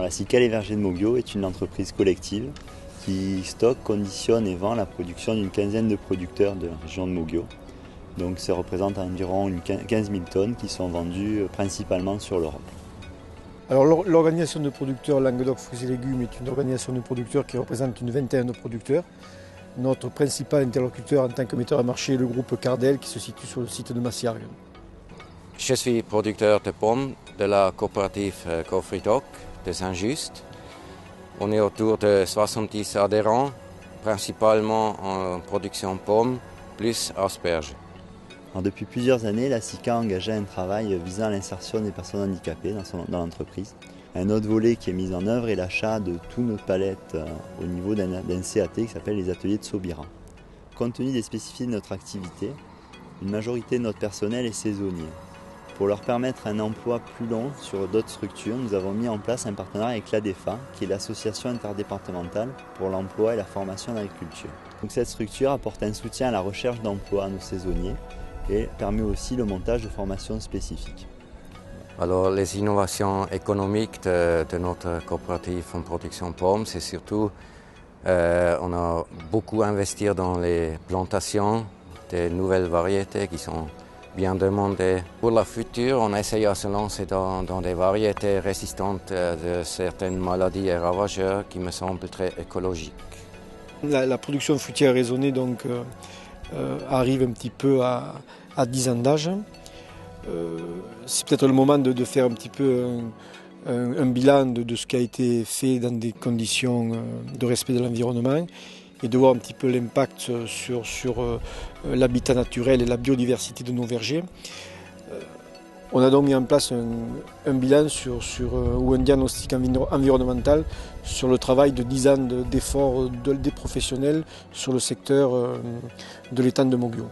Alors, la SICA Les Vergers de Moguio est une entreprise collective qui stocke, conditionne et vend la production d'une quinzaine de producteurs de la région de Moguio. Donc ça représente environ 15 000 tonnes qui sont vendues principalement sur l'Europe. Alors l'organisation de producteurs Languedoc Fruits et Légumes est une organisation de producteurs qui représente une vingtaine de producteurs. Notre principal interlocuteur en tant que metteur à marché est le groupe Cardel qui se situe sur le site de Massiargues. Je suis producteur de pommes de la coopérative Cofridoc de Saint-Just. On est autour de 70 adhérents, principalement en production pommes plus asperges. Alors, depuis plusieurs années, la SICA a engagé un travail visant à l'insertion des personnes handicapées dans l'entreprise. Un autre volet qui est mis en œuvre est l'achat de toutes nos palettes au niveau d'un CAT qui s'appelle les ateliers de Sobira. Compte tenu des spécificités de notre activité, une majorité de notre personnel est saisonnier. Pour leur permettre un emploi plus long sur d'autres structures, nous avons mis en place un partenariat avec l'ADEFA, qui est l'association interdépartementale pour l'emploi et la formation en agriculture. Donc cette structure apporte un soutien à la recherche d'emploi à nos saisonniers et permet aussi le montage de formations spécifiques. Alors les innovations économiques de notre coopérative en production pommes, c'est surtout on a beaucoup investi dans les plantations de nouvelles variétés qui sont bien demandées. Pour la future, on essaye de se lancer dans des variétés résistantes de certaines maladies et ravageurs qui me semblent très écologiques. La production fruitière raisonnée donc, arrive un petit peu à 10 ans d'âge. C'est peut-être le moment de faire un petit peu un bilan de ce qui a été fait dans des conditions de respect de l'environnement et de voir un petit peu l'impact sur l'habitat naturel et la biodiversité de nos vergers. On a donc mis en place un bilan ou un diagnostic environnemental sur le travail de 10 ans d'efforts des professionnels sur le secteur de l'étang de Moguio.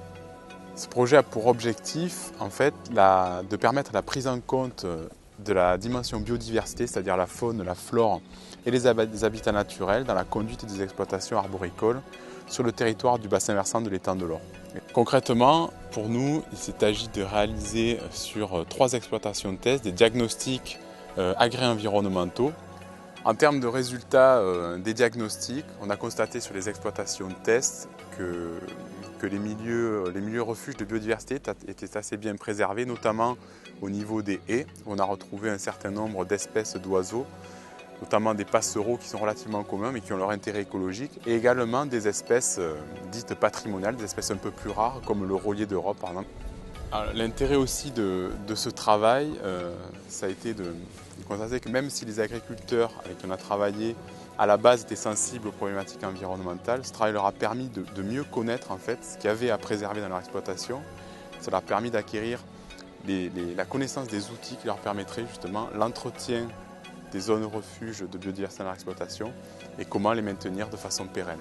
Ce projet a pour objectif en fait, de permettre la prise en compte de la dimension biodiversité, c'est-à-dire la faune, la flore et les habitats naturels dans la conduite des exploitations arboricoles sur le territoire du bassin versant de l'étang de l'Or. Concrètement, pour nous, il s'est agi de réaliser sur 3 exploitations de test des diagnostics agri-environnementaux. En termes de résultats des diagnostics, on a constaté sur les exploitations de test que les milieux refuges de biodiversité étaient assez bien préservés, notamment au niveau des haies, où on a retrouvé un certain nombre d'espèces d'oiseaux, notamment des passereaux qui sont relativement communs mais qui ont leur intérêt écologique, et également des espèces dites patrimoniales, des espèces un peu plus rares comme le rolier d'Europe par exemple. L'intérêt aussi de ce travail, ça a été de constater que même si les agriculteurs avec qui on a travaillé à la base étaient sensibles aux problématiques environnementales, ce travail leur a permis de mieux connaître en fait, ce qu'il y avait à préserver dans leur exploitation. Ça leur a permis d'acquérir la connaissance des outils qui leur permettraient justement l'entretien des zones refuges de biodiversité dans leur exploitation et comment les maintenir de façon pérenne.